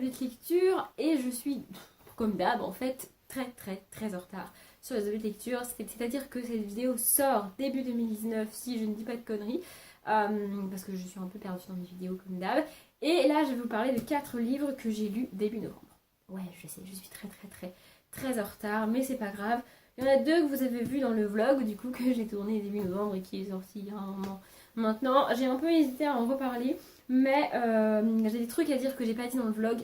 objets de lecture et je suis, comme d'hab en fait, très en retard sur les objets de lecture. C'est-à-dire que cette vidéo sort début 2019 si je ne dis pas de conneries, parce que je suis un peu perdue dans mes vidéos comme d'hab. Et là je vais vous parler de 4 livres que j'ai lus début novembre. Ouais, je sais, je suis très en retard, mais c'est pas grave. Il y en a 2 que vous avez vu dans le vlog, du coup, que j'ai tourné début novembre et qui est sorti il y a un moment. Maintenant, j'ai un peu hésité à en reparler, mais j'ai des trucs à dire que j'ai pas dit dans le vlog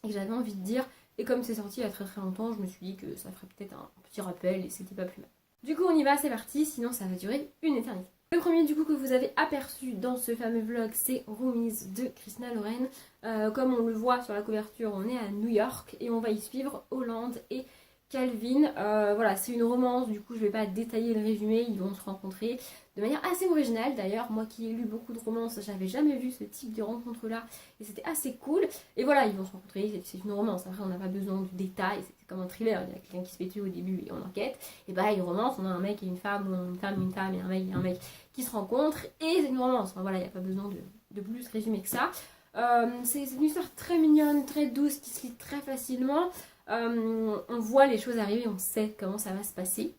et que j'avais envie de dire. Et comme c'est sorti il y a très longtemps, je me suis dit que ça ferait peut-être un petit rappel et c'était pas plus mal. Du coup, on y va, c'est parti, sinon ça va durer une éternité. Le premier du coup que vous avez aperçu dans ce fameux vlog, c'est Roomies de Christina Loren. Comme on le voit sur la couverture, on est à New York et on va y suivre Holland et Calvin. Voilà, c'est une romance, du coup je vais pas détailler le résumé, ils vont se rencontrer de manière assez originale d'ailleurs. Moi qui ai lu beaucoup de romances, j'avais jamais vu ce type de rencontre là et c'était assez cool. Et voilà, ils vont se rencontrer, c'est une romance, après on n'a pas besoin de détails, c'est comme un thriller, il y a quelqu'un qui se fait tuer au début et on enquête. Et bah une romance, on a un mec et une femme, ou une femme et un mec qui se rencontrent et c'est une romance. Enfin voilà, il n'y a pas besoin de plus résumer que ça. C'est une histoire très mignonne, très douce, qui se lit très facilement. On voit les choses arriver, on sait comment ça va se passer.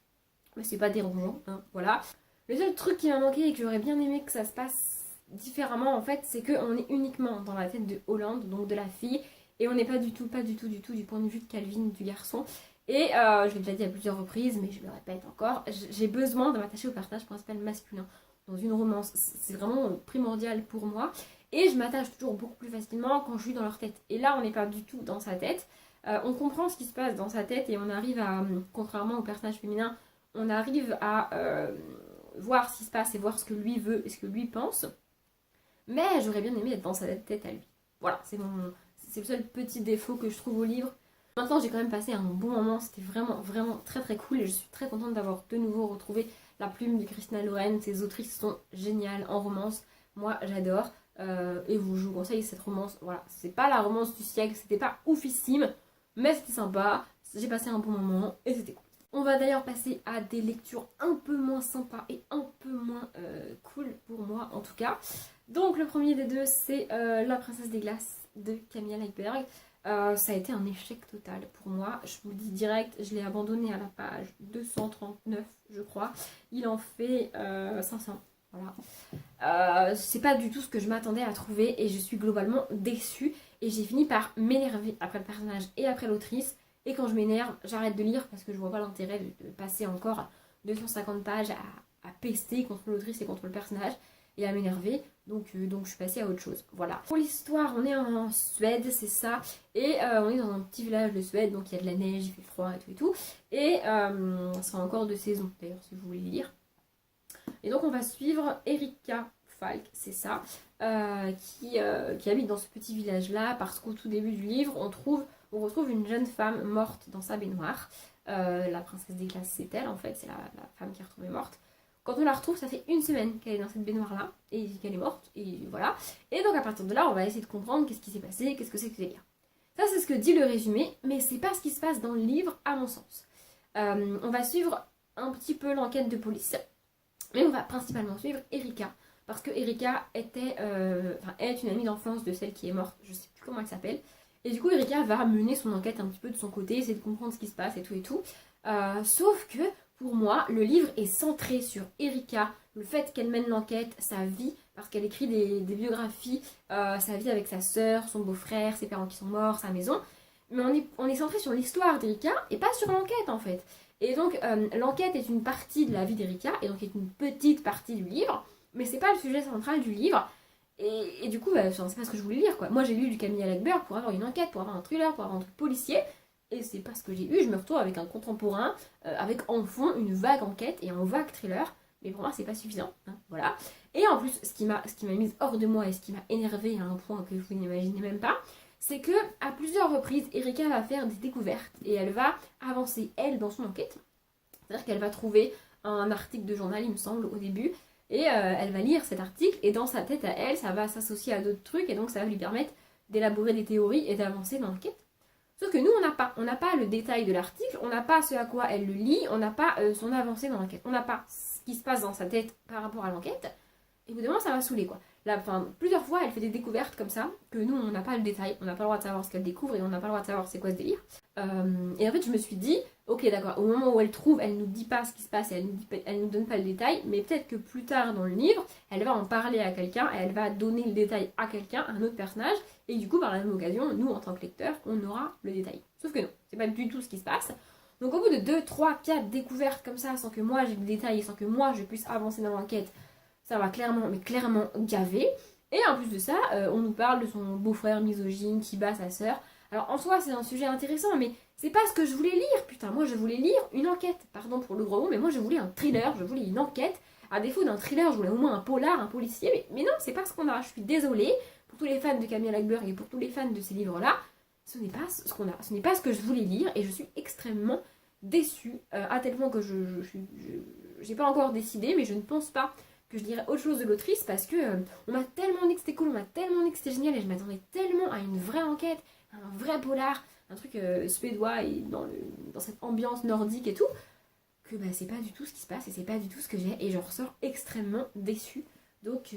Mais c'est pas dérangeant, hein, voilà. Le seul truc qui m'a manqué et que j'aurais bien aimé que ça se passe différemment en fait, c'est qu'on est uniquement dans la tête de Holland, donc de la fille, et on n'est pas du tout du point de vue de Calvin, du garçon. Et je l'ai déjà dit à plusieurs reprises, mais je le répète encore, j'ai besoin de m'attacher au personnage principal masculin dans une romance. C'est vraiment primordial pour moi. Et je m'attache toujours beaucoup plus facilement quand je suis dans leur tête. Et là, on n'est pas du tout dans sa tête. On comprend ce qui se passe dans sa tête et on arrive à, contrairement au personnage féminin, on arrive à voir ce qui se passe et voir ce que lui veut et ce que lui pense. Mais j'aurais bien aimé être dans sa tête à lui. Voilà, c'est le seul petit défaut que je trouve au livre. Maintenant, j'ai quand même passé un bon moment, c'était vraiment très cool et je suis très contente d'avoir de nouveau retrouvé la plume de Christina Loren. Ces autrices sont géniales en romance, moi j'adore. Et je vous conseille cette romance. Voilà, c'est pas la romance du siècle, c'était pas oufissime, mais c'était sympa, j'ai passé un bon moment et c'était cool. On va d'ailleurs passer à des lectures un peu moins sympas et un peu moins cool pour moi en tout cas. Donc le premier des deux, c'est La Princesse des Glaces de Camilla Läckberg. Ça a été un échec total pour moi, je vous le dis direct, je l'ai abandonné à la page 239 je crois. Il en fait 500. Voilà. C'est pas du tout ce que je m'attendais à trouver et je suis globalement déçue et j'ai fini par m'énerver après le personnage et après l'autrice. Et quand je m'énerve, j'arrête de lire parce que je vois pas l'intérêt de passer encore 250 pages à pester contre l'autrice et contre le personnage et à m'énerver. Donc je suis passée à autre chose. Voilà. Pour l'histoire, on est en Suède, c'est ça. Et on est dans un petit village de Suède, donc il y a de la neige, il fait froid et tout. Et c'est encore de saison d'ailleurs si vous voulez lire. Et donc on va suivre Erika Falk, c'est ça, qui habite dans ce petit village-là parce qu'au tout début du livre, on retrouve une jeune femme morte dans sa baignoire. La princesse des glaces, c'est elle en fait, c'est la femme qui est retrouvée morte. Quand on la retrouve, ça fait une semaine qu'elle est dans cette baignoire-là et qu'elle est morte, et voilà. Et donc à partir de là, on va essayer de comprendre qu'est-ce qui s'est passé, qu'est-ce que c'est que ces liens. Ça c'est ce que dit le résumé, mais c'est pas ce qui se passe dans le livre à mon sens. On va suivre un petit peu l'enquête de police. Mais on va principalement suivre Erika, parce que Erika est une amie d'enfance de celle qui est morte, je sais plus comment elle s'appelle. Et du coup Erika va mener son enquête un petit peu de son côté, essayer de comprendre ce qui se passe et tout. Sauf que pour moi, le livre est centré sur Erika, le fait qu'elle mène l'enquête, sa vie, parce qu'elle écrit des biographies, sa vie avec sa sœur, son beau-frère, ses parents qui sont morts, sa maison. Mais on est centré sur l'histoire d'Erika et pas sur l'enquête en fait. Et donc l'enquête est une partie de la vie d'Erika et donc est une petite partie du livre, mais c'est pas le sujet central du livre. Et du coup, c'est pas ce que je voulais lire quoi. Moi j'ai lu du Camilla Läckberg pour avoir une enquête, pour avoir un thriller, pour avoir un truc policier, et c'est pas ce que j'ai eu. Je me retrouve avec un contemporain, avec en fond une vague enquête et un vague thriller, mais pour moi c'est pas suffisant, hein, voilà. Et en plus, ce qui m'a mise hors de moi et ce qui m'a énervé à un point que vous n'imaginez même pas, c'est que à plusieurs reprises, Erika va faire des découvertes et elle va avancer, elle, dans son enquête. C'est-à-dire qu'elle va trouver un article de journal, il me semble, au début, et elle va lire cet article, et dans sa tête à elle, ça va s'associer à d'autres trucs, et donc ça va lui permettre d'élaborer des théories et d'avancer dans l'enquête. Sauf que nous, on n'a pas le détail de l'article, on n'a pas ce à quoi elle le lit, on n'a pas son avancée dans l'enquête, on n'a pas ce qui se passe dans sa tête par rapport à l'enquête, et au bout d'un moment, ça va saouler, quoi. là, enfin, plusieurs fois, elle fait des découvertes comme ça, que nous, on n'a pas le détail, on n'a pas le droit de savoir ce qu'elle découvre et on n'a pas le droit de savoir c'est quoi ce délire. Et en fait, je me suis dit, ok, d'accord, au moment où elle trouve, elle nous dit pas ce qui se passe et elle nous donne pas le détail, mais peut-être que plus tard dans le livre, elle va en parler à quelqu'un et elle va donner le détail à quelqu'un, à un autre personnage, et du coup, par la même occasion, nous, en tant que lecteurs, on aura le détail. Sauf que non, c'est pas du tout ce qui se passe. Donc, au bout de 2, 3, 4 découvertes comme ça, sans que moi j'ai le détail et sans que moi je puisse avancer dans l'enquête, ça va clairement, mais clairement gaver. Et en plus de ça, on nous parle de son beau-frère misogyne qui bat sa sœur. Alors en soi, c'est un sujet intéressant, mais c'est pas ce que je voulais lire. Putain, moi je voulais lire une enquête. Pardon pour le gros mot, mais moi je voulais un thriller, je voulais une enquête. À défaut d'un thriller, je voulais au moins un polar, un policier. Mais non, c'est pas ce qu'on a. Je suis désolée pour tous les fans de Camille Lackberg et pour tous les fans de ces livres-là. Ce n'est pas ce qu'on a. Ce n'est pas ce que je voulais lire et je suis extrêmement déçue. À tel point que j'ai pas encore décidé, mais je ne pense pas que je dirais autre chose de l'autrice parce que on m'a tellement dit que c'était cool, on m'a tellement dit que c'était génial et je m'attendais tellement à une vraie enquête, à un vrai polar, un truc suédois et dans cette ambiance nordique et tout, que bah, c'est pas du tout ce qui se passe et c'est pas du tout ce que j'ai et je ressors extrêmement déçue. Donc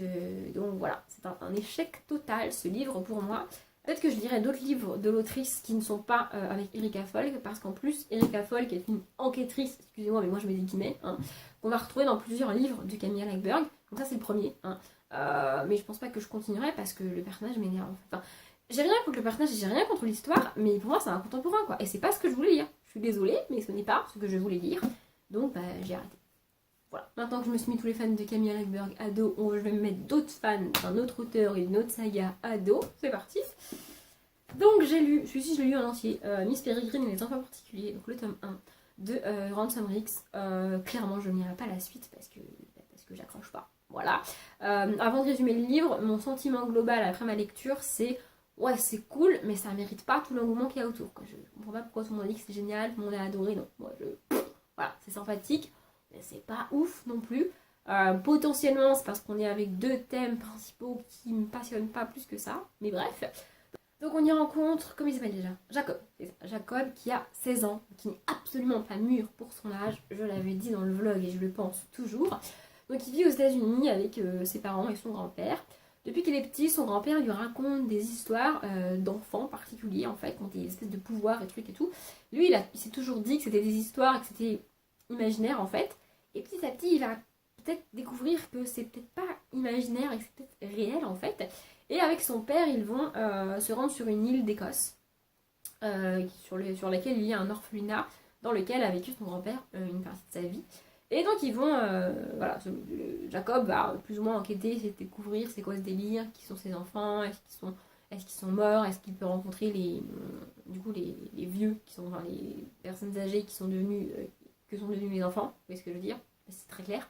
voilà, c'est un échec total ce livre pour moi. Peut-être que je lirai d'autres livres de l'autrice qui ne sont pas avec Erika Folk, parce qu'en plus, Erika Folk est une enquêtrice, excusez-moi, mais moi je mets des guillemets, hein, qu'on va retrouver dans plusieurs livres de Camilla Lackberg. Donc ça c'est le premier, hein. Mais je pense pas que je continuerai parce que le personnage m'énerve. Enfin, j'ai rien contre le personnage, j'ai rien contre l'histoire, mais pour moi c'est un contemporain quoi. Et c'est pas ce que je voulais lire. Je suis désolée, mais ce n'est pas ce que je voulais lire. Donc bah j'ai arrêté. Voilà. Maintenant que je me suis mis tous les fans de Camilla Lackberg à dos, je vais me mettre d'autres fans d'un autre auteur et d'une autre saga à dos. C'est parti. Donc j'ai lu, celui-ci je l'ai lu en entier, Miss Peregrine et les enfants particuliers, donc le tome 1 de Ransom Ricks. Clairement je ne lirai pas la suite parce que j'accroche pas. Voilà. Avant de résumer le livre, mon sentiment global après ma lecture c'est ouais c'est cool mais ça mérite pas tout l'engouement qu'il y a autour. Quoi. Je comprends pas pourquoi tout le monde dit que c'est génial, tout le monde a adoré, non. Moi voilà, c'est sympathique, mais c'est pas ouf non plus. Potentiellement c'est parce qu'on est avec deux thèmes principaux qui me passionnent pas plus que ça, mais bref. Donc on y rencontre, comment il s'appelle déjà ? Jacob. C'est ça, Jacob qui a 16 ans, qui n'est absolument pas mûr pour son âge, je l'avais dit dans le vlog et je le pense toujours. Donc il vit aux États-Unis avec ses parents et son grand-père. Depuis qu'il est petit, son grand-père lui raconte des histoires d'enfants particuliers en fait, qui ont des espèces de pouvoirs et trucs et tout. Lui il s'est toujours dit que c'était des histoires, que c'était imaginaire en fait. Et petit à petit il va peut-être découvrir que c'est peut-être pas imaginaire et que c'est peut-être réel en fait. Et avec son père, ils vont se rendre sur une île d'Écosse, sur laquelle il y a un orphelinat dans lequel a vécu son grand-père une partie de sa vie. Et donc ils vont, voilà, Jacob va plus ou moins enquêter, essayer de découvrir c'est quoi ce délire, qui sont ses enfants, est-ce qu'ils sont morts, est-ce qu'il peut rencontrer les vieux, qui sont, enfin, les personnes âgées qui sont devenues les enfants, vous voyez ce que je veux dire, c'est très clair.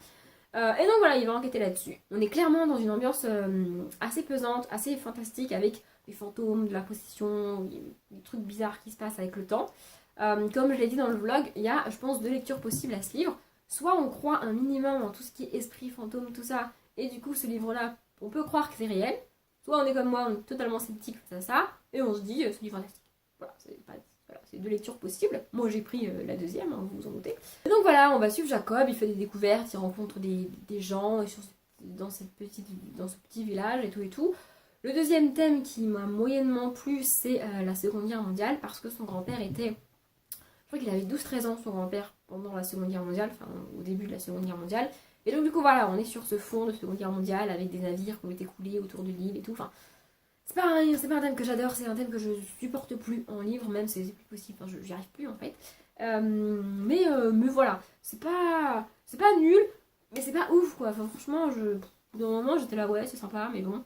Et donc voilà, il va enquêter là-dessus. On est clairement dans une ambiance assez pesante, assez fantastique, avec des fantômes, de la possession, des trucs bizarres qui se passent avec le temps. Comme je l'ai dit dans le vlog, il y a, je pense, deux lectures possibles à ce livre. Soit on croit un minimum en tout ce qui est esprit, fantôme, tout ça, et du coup ce livre-là, on peut croire que c'est réel. Soit on est comme moi, on est totalement sceptique face à ça, et on se dit, ce livre est fantastique. Voilà, c'est deux lectures possibles. Moi j'ai pris la deuxième, hein, vous vous en doutez. Et donc voilà, on va suivre Jacob, il fait des découvertes, il rencontre des gens dans ce petit village et tout et tout. Le deuxième thème qui m'a moyennement plu, c'est la Seconde Guerre mondiale, parce que son grand-père était... Je crois qu'il avait 12-13 ans, son grand-père, pendant la Seconde Guerre mondiale, enfin au début de la Seconde Guerre mondiale. Et donc du coup voilà, on est sur ce fond de Seconde Guerre mondiale, avec des navires qui ont été coulés autour de l'île et tout, enfin... C'est pas un thème que j'adore, c'est un thème que je supporte plus en livre, même c'est plus possible, enfin, j'y arrive plus en fait. Mais voilà, c'est pas nul, mais c'est pas ouf quoi. Enfin, franchement, dans un moment j'étais là, ouais, c'est sympa, mais bon.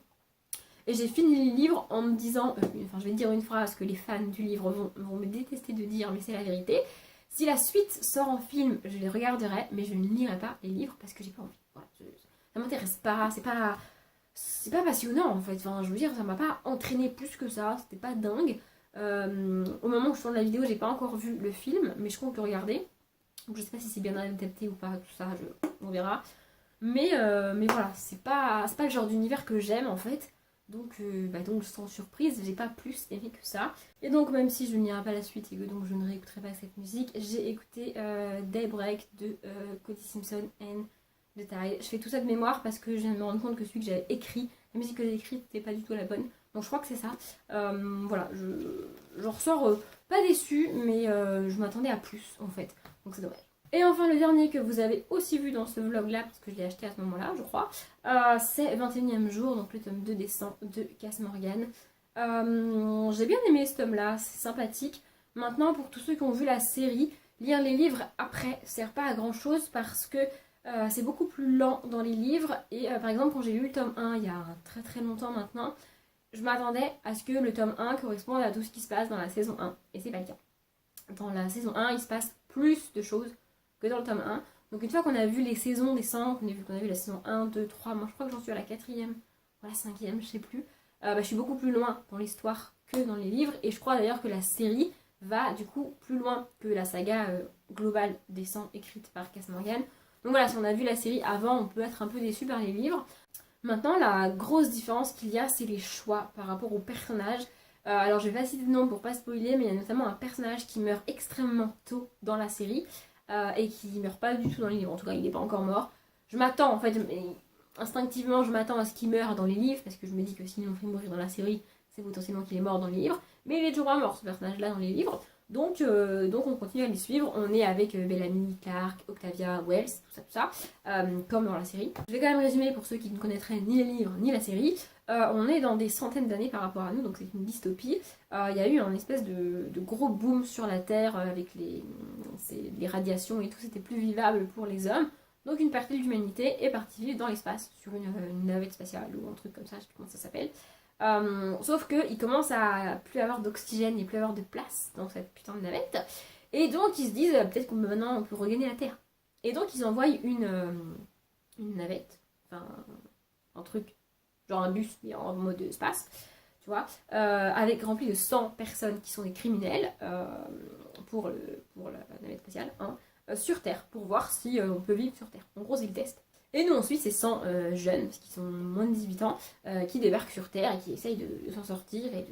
Et j'ai fini le livre en me disant, je vais dire une phrase que les fans du livre vont me détester de dire, mais c'est la vérité. Si la suite sort en film, je les regarderai, mais je ne lirai pas les livres parce que j'ai pas envie. Voilà, ça m'intéresse pas, c'est pas passionnant en fait, enfin je veux dire ça m'a pas entraîné plus que ça, c'était pas dingue. Au moment où je tourne la vidéo j'ai pas encore vu le film mais je compte le regarder, donc je sais pas si c'est bien adapté ou pas, tout ça on verra, mais voilà, c'est pas le genre d'univers que j'aime en fait, donc sans surprise j'ai pas plus aimé que ça. Et donc même si je n'irai pas la suite et que donc je ne réécouterai pas cette musique, j'ai écouté Daybreak de Cody Simpson and détails. Je fais tout ça de mémoire parce que je viens de me rendre compte que celui que j'avais écrit, la musique que j'ai écrite n'était pas du tout la bonne. Donc je crois que c'est ça. Voilà, j'en ressors pas déçue, mais je m'attendais à plus en fait. Donc c'est dommage. Et enfin le dernier que vous avez aussi vu dans ce vlog là, parce que je l'ai acheté à ce moment là je crois, c'est 21e jour, donc le tome 2 des 100 de Cass Morgan. J'ai bien aimé ce tome là, c'est sympathique. Maintenant pour tous ceux qui ont vu la série, lire les livres après sert pas à grand chose parce que c'est beaucoup plus lent dans les livres. Et par exemple quand j'ai lu le tome 1 il y a très très longtemps maintenant, je m'attendais à ce que le tome 1 corresponde à tout ce qui se passe dans la saison 1. Et c'est pas le cas. Dans la saison 1 il se passe plus de choses que dans le tome 1. Donc une fois qu'on a vu les saisons des 100, qu'on a vu la saison 1, 2, 3, moi je crois que j'en suis à la 4e ou à la 5e, je sais plus. Je suis beaucoup plus loin dans l'histoire que dans les livres. Et je crois d'ailleurs que la série va du coup plus loin que la saga globale des 100 écrite par Cass Morgan. Donc voilà, si on a vu la série avant, on peut être un peu déçu par les livres. Maintenant, la grosse différence qu'il y a, c'est les choix par rapport aux personnages. Alors, je vais pas citer de nom pour pas spoiler, mais il y a notamment un personnage qui meurt extrêmement tôt dans la série et qui meurt pas du tout dans les livres. En tout cas, il n'est pas encore mort. Je m'attends, en fait, instinctivement, je m'attends à ce qu'il meure dans les livres parce que je me dis que s'ils l'ont fait mourir dans la série, c'est potentiellement qu'il est mort dans les livres. Mais il est toujours pas mort, ce personnage-là, dans les livres. Donc on continue à les suivre. On est avec Bellamy, Clark, Octavia, Wells, tout ça, comme dans la série. Je vais quand même résumer pour ceux qui ne connaîtraient ni les livres ni la série. On est dans des centaines d'années par rapport à nous, donc c'est une dystopie. Il y a eu un espèce de gros boom sur la Terre avec les radiations et tout, c'était plus vivable pour les hommes. Donc une partie de l'humanité est partie vivre dans l'espace, sur une navette spatiale ou un truc comme ça, je sais plus comment ça s'appelle. Sauf qu'il commence à plus avoir d'oxygène et plus avoir de place dans cette putain de navette. Et donc ils se disent peut-être que maintenant on peut regagner la Terre. Et donc ils envoient une navette, enfin un truc, genre un bus mais en mode espace, tu vois, avec rempli de 100 personnes qui sont des criminels pour la navette spatiale, hein, sur Terre, pour voir si on peut vivre sur Terre. En gros c'est le test. Et nous ensuite c'est 100 jeunes, parce qu'ils sont moins de 18 ans, qui débarquent sur Terre et qui essayent de s'en sortir et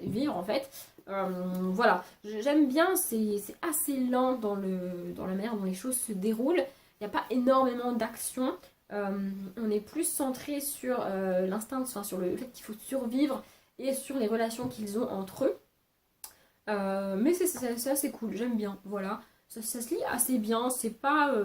de vivre en fait. Voilà, j'aime bien, c'est assez lent dans la manière dont les choses se déroulent. Il n'y a pas énormément d'action. On est plus centré sur l'instinct, enfin sur le fait qu'il faut survivre et sur les relations qu'ils ont entre eux. Mais c'est assez cool, j'aime bien, voilà. Ça se lit assez bien, c'est pas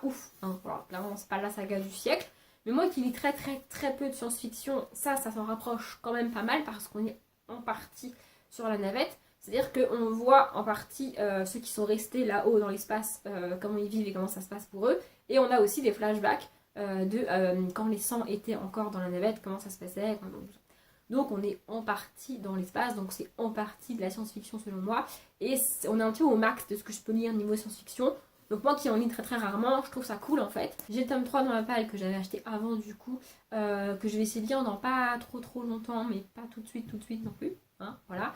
ouf, hein, voilà, clairement c'est pas la saga du siècle, mais moi qui lis très très très peu de science-fiction, ça s'en rapproche quand même pas mal parce qu'on est en partie sur la navette, c'est-à-dire qu'on voit en partie ceux qui sont restés là-haut dans l'espace, comment ils vivent et comment ça se passe pour eux, et on a aussi des flashbacks de quand les 100 étaient encore dans la navette, comment ça se passait, donc on est en partie dans l'espace, donc c'est en partie de la science-fiction selon moi. Et on est un peu au max de ce que je peux lire niveau science-fiction. Donc moi qui en lis très très rarement, je trouve ça cool en fait. J'ai le tome 3 dans ma palle que j'avais acheté avant du coup, que je vais essayer de lire dans pas trop longtemps, mais pas tout de suite non plus. Hein, voilà.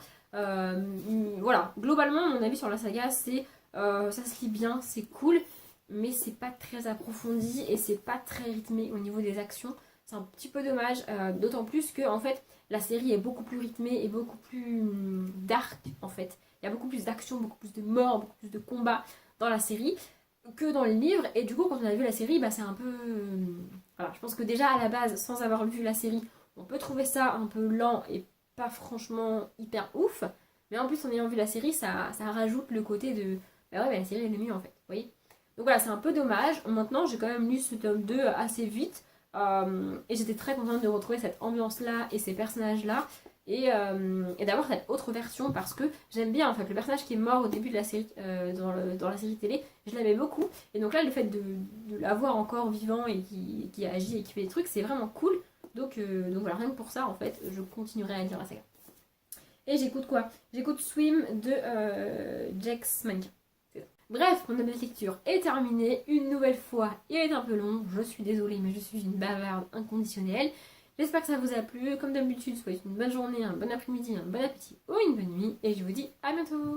Voilà, globalement mon avis sur la saga c'est ça se lit bien, c'est cool, mais c'est pas très approfondi et c'est pas très rythmé au niveau des actions. C'est un petit peu dommage, d'autant plus que en fait la série est beaucoup plus rythmée et beaucoup plus dark en fait. Il y a beaucoup plus d'action, beaucoup plus de morts, beaucoup plus de combats dans la série que dans les livres. Et du coup quand on a vu la série, c'est un peu... Voilà, je pense que déjà à la base, sans avoir vu la série, on peut trouver ça un peu lent et pas franchement hyper ouf. Mais en plus en ayant vu la série, ça rajoute le côté de... la série elle est mieux en fait, vous voyez. Donc voilà, c'est un peu dommage. Maintenant j'ai quand même lu ce tome 2 assez vite. Et j'étais très contente de retrouver cette ambiance-là et ces personnages-là et d'avoir cette autre version parce que j'aime bien en fait le personnage qui est mort au début de la série, dans la série télé, je l'aimais beaucoup et donc là le fait de l'avoir encore vivant et qui agit et qui fait des trucs, c'est vraiment cool. Donc voilà, rien que pour ça en fait, je continuerai à lire la saga. Et j'écoute quoi? J'écoute Swim de Jax Mannequin. Bref, mon nouvelle lecture est terminée. Une nouvelle fois, il est un peu long. Je suis désolée, mais je suis une bavarde inconditionnelle. J'espère que ça vous a plu. Comme d'habitude, souhaitez une bonne journée, un bon après-midi, un bon appétit ou une bonne nuit. Et je vous dis à bientôt.